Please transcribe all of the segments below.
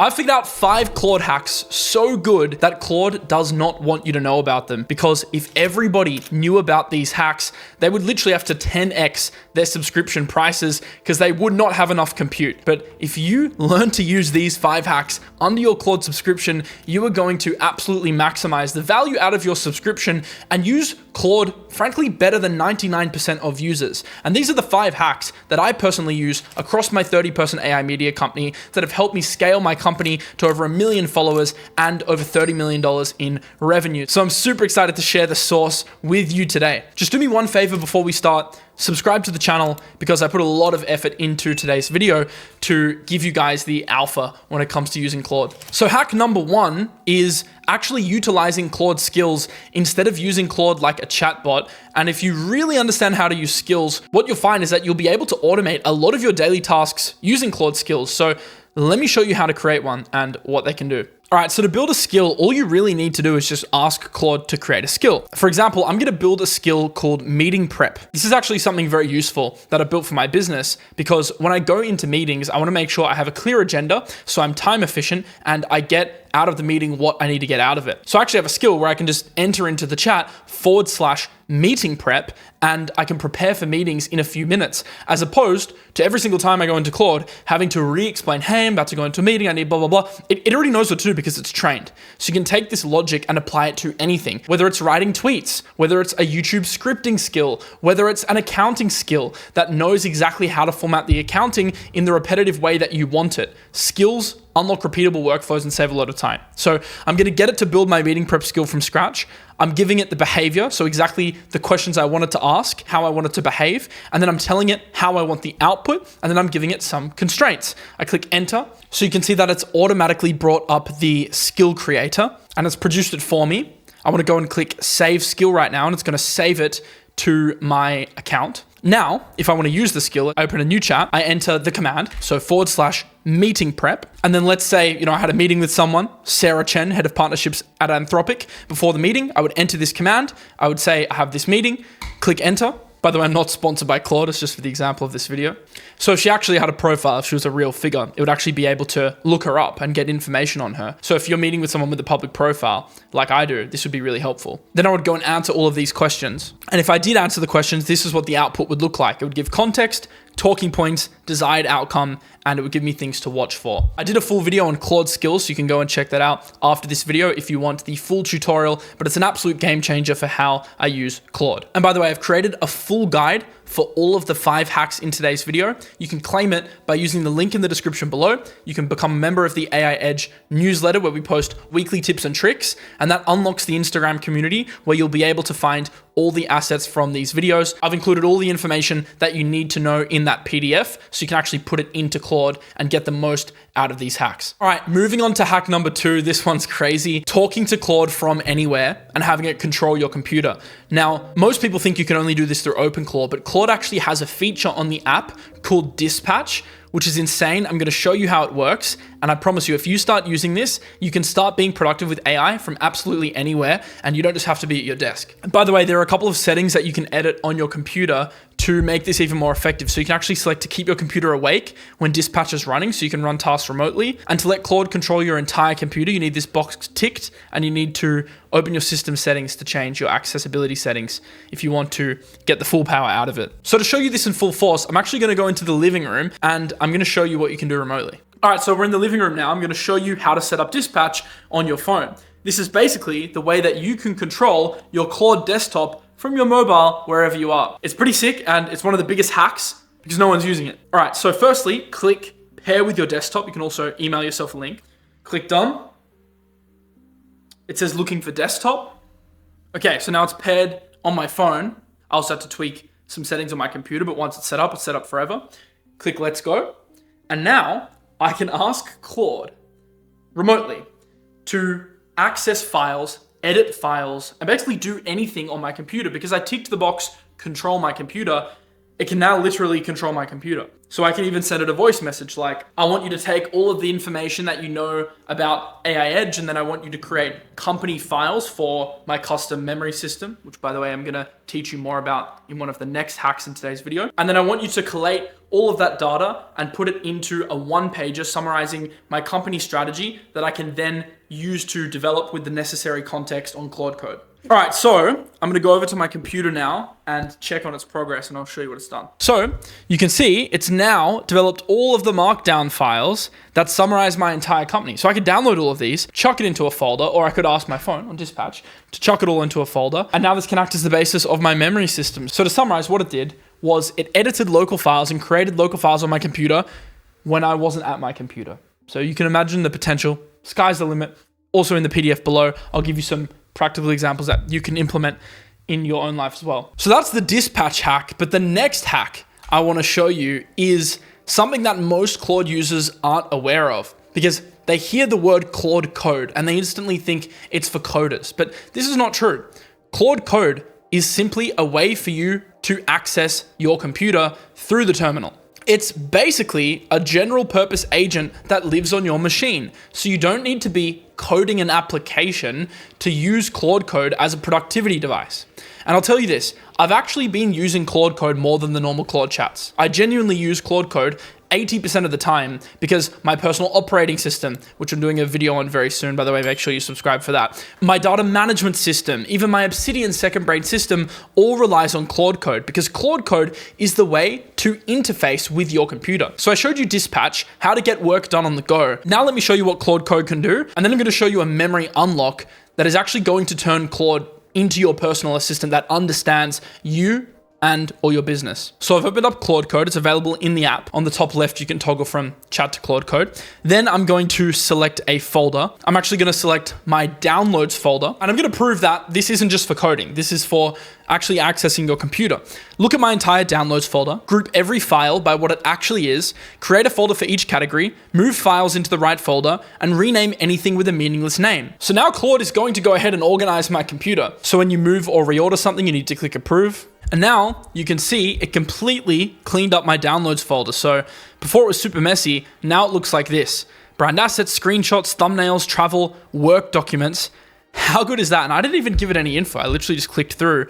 I've figured out 5 Claude hacks so good that Claude does not want you to know about them, because if everybody knew about these hacks, they would literally have to 10x their subscription prices because they would not have enough compute. But if you learn to use these 5 hacks under your Claude subscription, you are going to absolutely maximize the value out of your subscription and use Claude, frankly, better than 99% of users. And these are the 5 hacks that I personally use across my 30-person AI media company that have helped me scale my company to over 1 million followers and over $30 million in revenue. So I'm super excited to share the source with you today. Just do me one favor before we start. Subscribe to the channel because I put a lot of effort into today's video to give you guys the alpha when it comes to using Claude. So hack number 1 is actually utilizing Claude Skills instead of using Claude like a chatbot. And if you really understand how to use Skills, what you'll find is that you'll be able to automate a lot of your daily tasks using Claude Skills. So let me show you how to create one and what they can do. All right, so to build a skill, all you really need to do is just ask Claude to create a skill. For example, I'm gonna build a skill called meeting prep. This is actually something very useful that I built for my business because when I go into meetings, I wanna make sure I have a clear agenda so I'm time efficient and I get out of the meeting what I need to get out of it. So I actually have a skill where I can just enter into the chat /meeting prep and I can prepare for meetings in a few minutes, as opposed to every single time I go into Claude having to re-explain, hey, I'm about to go into a meeting, I need blah, blah, blah. It already knows what to do because it's trained. So you can take this logic and apply it to anything, whether it's writing tweets, whether it's a YouTube scripting skill, whether it's an accounting skill that knows exactly how to format the accounting in the repetitive way that you want it. Skills unlock repeatable workflows and save a lot of time. So I'm going to get it to build my meeting prep skill from scratch. I'm giving it the behavior, so exactly the questions I wanted to ask, how I want it to behave, and then I'm telling it how I want the output, and then I'm giving it some constraints. I click enter, so you can see that it's automatically brought up the skill creator, and it's produced it for me. I want to go and click save skill right now, and it's going to save it to my account. Now, if I want to use the skill, I open a new chat, I enter the command, so /meeting prep. And then let's say, I had a meeting with someone, Sarah Chen, head of partnerships at Anthropic. Before the meeting, I would enter this command. I would say, I have this meeting, click enter. By the way, I'm not sponsored by Claude, it's just for the example of this video. So if she actually had a profile, if she was a real figure, it would actually be able to look her up and get information on her. So if you're meeting with someone with a public profile, like I do, this would be really helpful. Then I would go and answer all of these questions. And if I did answer the questions, this is what the output would look like. It would give context, talking points, desired outcome, and it would give me things to watch for. I did a full video on Claude Skills, so you can go and check that out after this video if you want the full tutorial, but it's an absolute game changer for how I use Claude. And by the way, I've created a full guide for all of the 5 hacks in today's video. You can claim it by using the link in the description below. You can become a member of the AI Edge newsletter where we post weekly tips and tricks, and that unlocks the Instagram community where you'll be able to find all the assets from these videos. I've included all the information that you need to know in that PDF so you can actually put it into Claude and get the most out of these hacks. All right, moving on to hack number 2. This one's crazy. Talking to Claude from anywhere and having it control your computer. Now, most people think you can only do this through OpenClaw, but Claude actually has a feature on the app called Dispatch, which is insane. I'm going to show you how it works. And I promise you, if you start using this, you can start being productive with AI from absolutely anywhere, and you don't just have to be at your desk. And by the way, there are a couple of settings that you can edit on your computer to make this even more effective. So you can actually select to keep your computer awake when Dispatch is running, so you can run tasks remotely. And to let Claude control your entire computer, you need this box ticked, and you need to open your system settings to change your accessibility settings if you want to get the full power out of it. So to show you this in full force, I'm actually going to go into the living room and I'm going to show you what you can do remotely. All right, so we're in the living room now. I'm going to show you how to set up Dispatch on your phone. This is basically the way that you can control your Claude desktop from your mobile wherever you are. It's pretty sick, and it's one of the biggest hacks because no one's using it. All right, so firstly, click pair with your desktop. You can also email yourself a link. Click done. It says looking for desktop. Okay, so now it's paired on my phone. I also have to tweak some settings on my computer, but once it's set up forever. Click let's go. And now I can ask Claude remotely to access files, edit files, and basically do anything on my computer because I ticked the box, control my computer. it can now literally control my computer. So I can even send it a voice message like, I want you to take all of the information that you know about AI Edge, and then I want you to create company files for my custom memory system, which by the way, I'm gonna teach you more about in one of the next hacks in today's video. And then I want you to collate all of that data and put it into a one-pager summarizing my company strategy that I can then use to develop with the necessary context on Claude Code. All right, so I'm gonna go over to my computer now and check on its progress, and I'll show you what it's done. So you can see it's now developed all of the markdown files that summarize my entire company. So I could download all of these, chuck it into a folder, or I could ask my phone on dispatch to chuck it all into a folder. And now this can act as the basis of my memory system. So to summarize, what it did was it edited local files and created local files on my computer when I wasn't at my computer. So you can imagine the potential. Sky's the limit. Also in the PDF below, I'll give you some practical examples that you can implement in your own life as well. So that's the dispatch hack, but the next hack I want to show you is something that most Claude users aren't aware of, because they hear the word Claude Code and they instantly think it's for coders, but this is not true. Claude Code is simply a way for you to access your computer through the terminal. It's basically a general purpose agent that lives on your machine. So you don't need to be coding an application to use Claude Code as a productivity device. And I'll tell you this, I've actually been using Claude Code more than the normal Claude chats. I genuinely use Claude Code 80% of the time because my personal operating system, which I'm doing a video on very soon, by the way, make sure you subscribe for that. My data management system, even my Obsidian second brain system, all relies on Claude Code because Claude Code is the way to interface with your computer. So I showed you dispatch, how to get work done on the go. Now let me show you what Claude Code can do. And then I'm going to show you a memory unlock that is actually going to turn Claude into your personal assistant that understands you and or your business. So I've opened up Claude Code. It's available in the app. On the top left, you can toggle from chat to Claude Code. Then I'm going to select a folder. I'm actually going to select my downloads folder. And I'm going to prove that this isn't just for coding. This is for actually accessing your computer. Look at my entire downloads folder, group every file by what it actually is, create a folder for each category, move files into the right folder, and rename anything with a meaningless name. So now Claude is going to go ahead and organize my computer. So when you move or reorder something, you need to click approve. And now you can see it completely cleaned up my downloads folder. So before it was super messy, now it looks like this. Brand assets, screenshots, thumbnails, travel, work documents. How good is that? And I didn't even give it any info. I literally just clicked through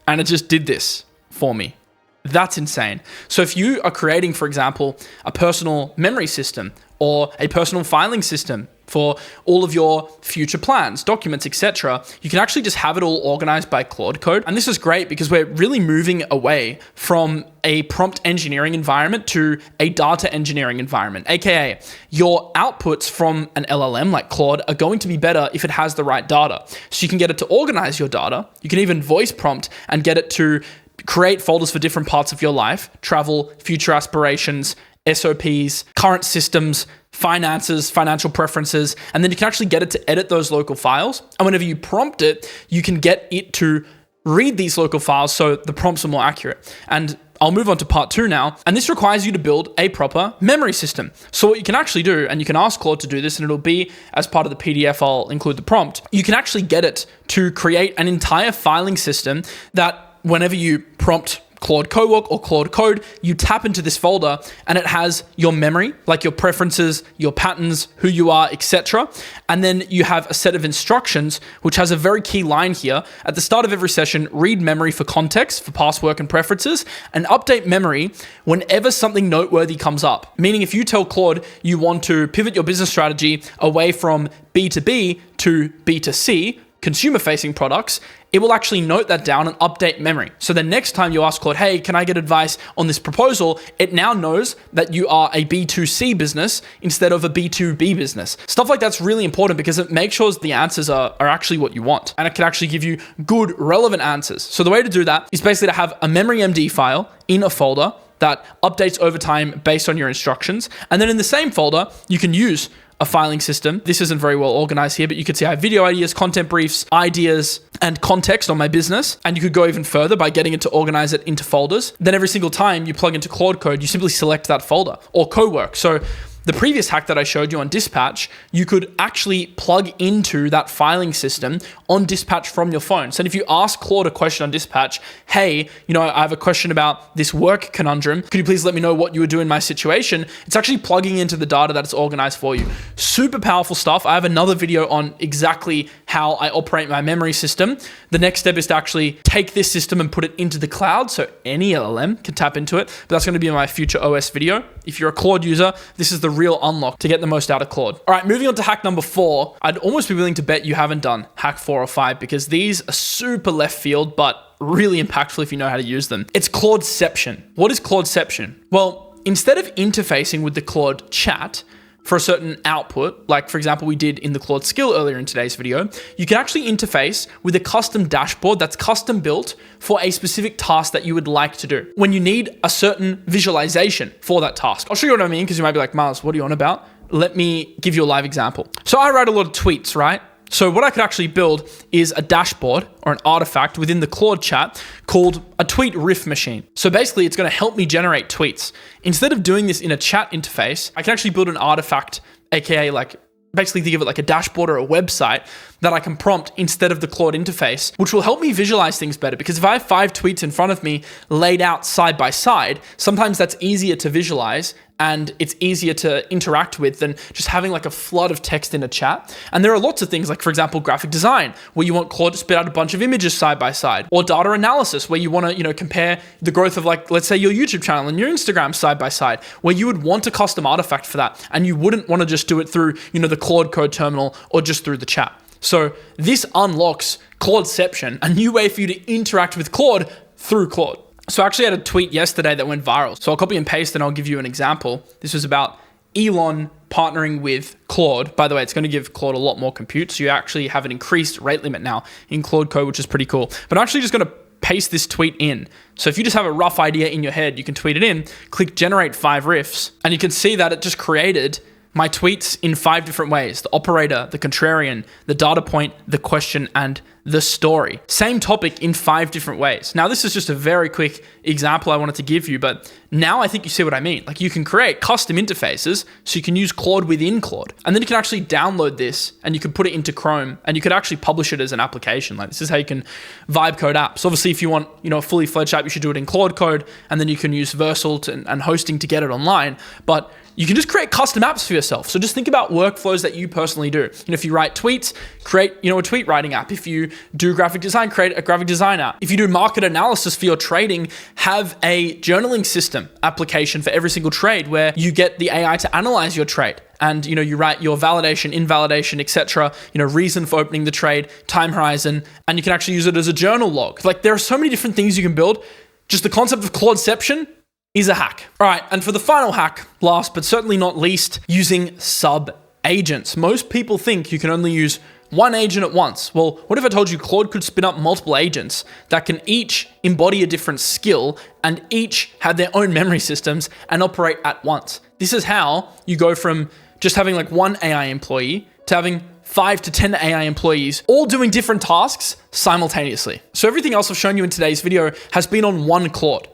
and it just did this for me. That's insane. So if you are creating, for example, a personal memory system or a personal filing system for all of your future plans, documents, etc., you can actually just have it all organized by Claude Code. And this is great because we're really moving away from a prompt engineering environment to a data engineering environment, aka your outputs from an LLM like Claude are going to be better if it has the right data. So you can get it to organize your data. You can even voice prompt and get it to create folders for different parts of your life, travel, future aspirations, SOPs, current systems, finances, financial preferences, and then you can actually get it to edit those local files. And whenever you prompt it, you can get it to read these local files so the prompts are more accurate. And I'll move on to part 2 now. And this requires you to build a proper memory system. So what you can actually do, and you can ask Claude to do this, and it'll be as part of the PDF, I'll include the prompt. You can actually get it to create an entire filing system that whenever you prompt Claude Cowork or Claude Code, you tap into this folder and it has your memory, like your preferences, your patterns, who you are, etc. And then you have a set of instructions, which has a very key line here. At the start of every session, read memory for context, for past work and preferences, and update memory whenever something noteworthy comes up. Meaning if you tell Claude you want to pivot your business strategy away from B2B to B2C, consumer-facing products, it will actually note that down and update memory. So the next time you ask Claude, hey, can I get advice on this proposal? It now knows that you are a B2C business instead of a B2B business. Stuff like that's really important because it makes sure the answers are actually what you want. And it can actually give you good, relevant answers. So the way to do that is basically to have a memory MD file in a folder that updates over time based on your instructions. And then in the same folder, you can use a filing system. This isn't very well organized here, but you can see I have video ideas, content briefs, ideas, and context on my business. And you could go even further by getting it to organize it into folders. Then every single time you plug into Claude Code, you simply select that folder or Cowork. So the previous hack that I showed you on Dispatch, you could actually plug into that filing system on Dispatch from your phone. So if you ask Claude a question on Dispatch, hey, I have a question about this work conundrum. Could you please let me know what you would do in my situation? It's actually plugging into the data that's organized for you. Super powerful stuff. I have another video on exactly how I operate my memory system. The next step is to actually take this system and put it into the cloud so any LLM can tap into it. But that's going to be in my future OS video. If you're a Claude user, this is the real unlock to get the most out of Claude. All right, moving on to hack number 4. I'd almost be willing to bet you haven't done hack 4 or 5 because these are super left field, but really impactful if you know how to use them. It's Claudeception. What is Claudeception? Well, instead of interfacing with the Claude chat for a certain output, like for example, we did in the Claude skill earlier in today's video, you can actually interface with a custom dashboard that's custom built for a specific task that you would like to do when you need a certain visualization for that task. I'll show you what I mean, because you might be like, Miles, what are you on about? Let me give you a live example. So I write a lot of tweets, right? So what I could actually build is a dashboard or an artifact within the Claude chat called a tweet riff machine. So basically it's going to help me generate tweets. Instead of doing this in a chat interface, I can actually build an artifact, aka basically think of it like a dashboard or a website that I can prompt instead of the Claude interface, which will help me visualize things better. Because if I have 5 tweets in front of me laid out side by side, sometimes that's easier to visualize and it's easier to interact with than just having like a flood of text in a chat. And there are lots of things like, for example, graphic design, where you want Claude to spit out a bunch of images side by side, or data analysis, where you want to, compare the growth of let's say your YouTube channel and your Instagram side by side, where you would want a custom artifact for that. And you wouldn't want to just do it through, the Claude Code terminal or just through the chat. So this unlocks Claudeception, a new way for you to interact with Claude through Claude. So I actually had a tweet yesterday that went viral. So I'll copy and paste and I'll give you an example. This was about Elon partnering with Claude. By the way, it's going to give Claude a lot more compute. So you actually have an increased rate limit now in Claude Code, which is pretty cool. But I'm actually just going to paste this tweet in. So if you just have a rough idea in your head, you can tweet it in, click generate 5 riffs, and you can see that it just created my tweets in 5 different ways: the operator, the contrarian, the data point, the question, and the story. Same topic in 5 different ways. Now, this is just a very quick example I wanted to give you, but now I think you see what I mean. Like, you can create custom interfaces so you can use Claude within Claude. And then you can actually download this and you can put it into Chrome and you could actually publish it as an application. Like, this is how you can vibe code apps. Obviously, if you want, a fully fledged app, you should do it in Claude Code, and then you can use Versal and hosting to get it online. But you can just create custom apps for yourself. So just think about workflows that you personally do. If you write tweets, create, a tweet writing app. If you do graphic design, create a graphic design app. If you do market analysis for your trading, have a journaling system application for every single trade where you get the AI to analyze your trade. And, you write your validation, invalidation, etc., reason for opening the trade, time horizon, and you can actually use it as a journal log. Like, there are so many different things you can build. Just the concept of Claudeception is a hack. All right, and for the final hack, last but certainly not least, using sub-agents. Most people think you can only use one agent at once. Well, what if I told you Claude could spin up multiple agents that can each embody a different skill and each have their own memory systems and operate at once? This is how you go from just having like one AI employee to having 5 to 10 AI employees all doing different tasks simultaneously. So everything else I've shown you in today's video has been on one Claude.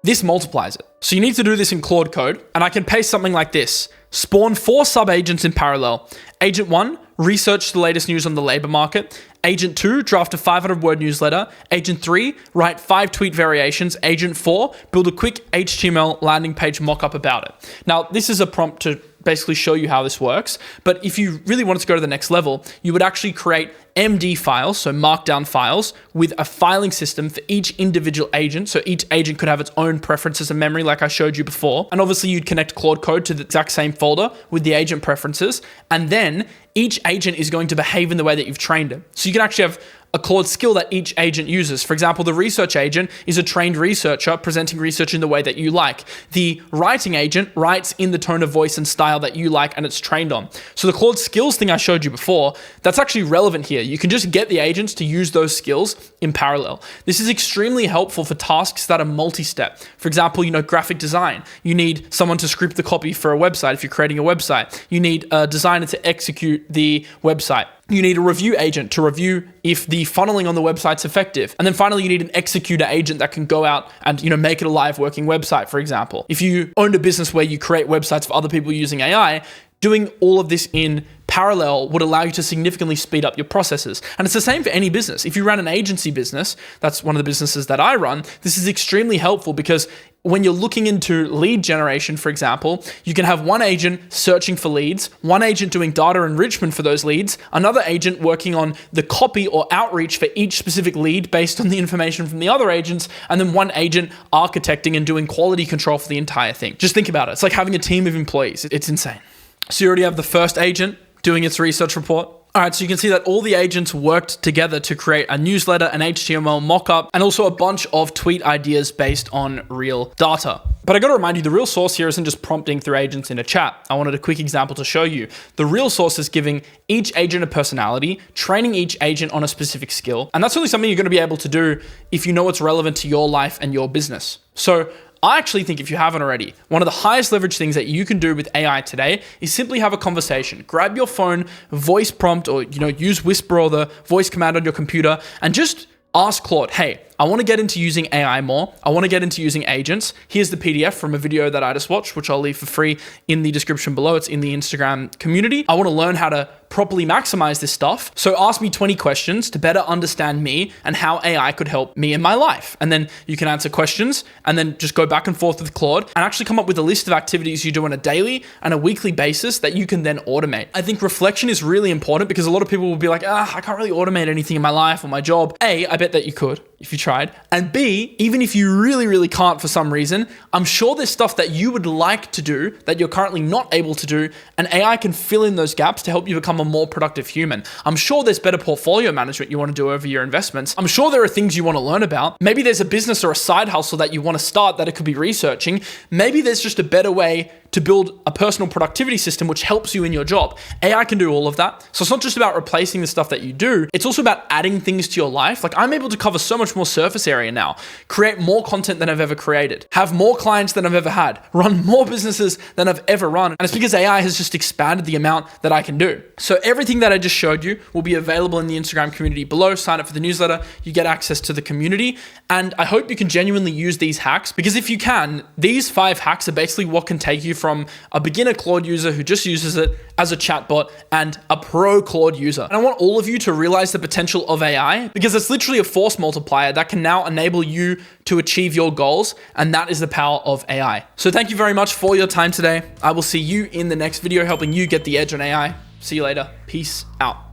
This multiplies it. So you need to do this in Claude Code, and I can paste something like this: spawn 4 sub-agents in parallel. Agent 1, research the latest news on the labor market. Agent 2, draft a 500-word newsletter. Agent 3, write 5 tweet variations. Agent 4, build a quick HTML landing page mock-up about it. Now, this is a prompt to basically show you how this works. But if you really wanted to go to the next level, you would actually create MD files, so markdown files, with a filing system for each individual agent. So each agent could have its own preferences and memory, like I showed you before. And obviously you'd connect Claude Code to the exact same folder with the agent preferences. And then each agent is going to behave in the way that you've trained it. So you can actually have a Claude skill that each agent uses. For example, the research agent is a trained researcher presenting research in the way that you like. The writing agent writes in the tone of voice and style that you like and it's trained on. So the Claude skills thing I showed you before, that's actually relevant here. You can just get the agents to use those skills in parallel. This is extremely helpful for tasks that are multi-step. For example, graphic design. You need someone to script the copy for a website if you're creating a website. You need a designer to execute the website. You need a review agent to review if the funneling on the website's effective. And then finally, you need an executor agent that can go out and, make it a live working website, for example. If you owned a business where you create websites for other people using AI, doing all of this in parallel would allow you to significantly speed up your processes. And it's the same for any business. If you run an agency business, that's one of the businesses that I run, this is extremely helpful because when you're looking into lead generation, for example, you can have one agent searching for leads, one agent doing data enrichment for those leads, another agent working on the copy or outreach for each specific lead based on the information from the other agents, and then one agent architecting and doing quality control for the entire thing. Just think about it. It's like having a team of employees. It's insane. So you already have the first agent doing its research report. All right, so you can see that all the agents worked together to create a newsletter, an HTML mockup, and also a bunch of tweet ideas based on real data. But I got to remind you, the real source here isn't just prompting through agents in a chat. I wanted a quick example to show you. The real source is giving each agent a personality, training each agent on a specific skill. And that's only something you're going to be able to do if you know what's relevant to your life and your business. So I actually think if you haven't already, one of the highest leverage things that you can do with AI today is simply have a conversation. Grab your phone, voice prompt, or use Whisper or the voice command on your computer and just ask Claude, hey, I want to get into using AI more. I want to get into using agents. Here's the PDF from a video that I just watched, which I'll leave for free in the description below. It's in the Instagram community. I want to learn how to properly maximize this stuff. So ask me 20 questions to better understand me and how AI could help me in my life. And then you can answer questions and then just go back and forth with Claude and actually come up with a list of activities you do on a daily and a weekly basis that you can then automate. I think reflection is really important because a lot of people will be like, I can't really automate anything in my life or my job. A, I bet that you could if you tried. And B, even if you really, really can't for some reason, I'm sure there's stuff that you would like to do that you're currently not able to do, and AI can fill in those gaps to help you become a more productive human. I'm sure there's better portfolio management you want to do over your investments. I'm sure there are things you want to learn about. Maybe there's a business or a side hustle that you want to start that it could be researching. Maybe there's just a better way to build a personal productivity system which helps you in your job. AI can do all of that. So it's not just about replacing the stuff that you do, it's also about adding things to your life. Like I'm able to cover so much more surface area now, create more content than I've ever created, have more clients than I've ever had, run more businesses than I've ever run. And it's because AI has just expanded the amount that I can do. So everything that I just showed you will be available in the Instagram community below. Sign up for the newsletter, you get access to the community. And I hope you can genuinely use these hacks, because if you can, these 5 hacks are basically what can take you from a beginner Claude user who just uses it as a chatbot and a pro Claude user. And I want all of you to realize the potential of AI, because it's literally a force multiplier that can now enable you to achieve your goals. And that is the power of AI. So thank you very much for your time today. I will see you in the next video helping you get the edge on AI. See you later. Peace out.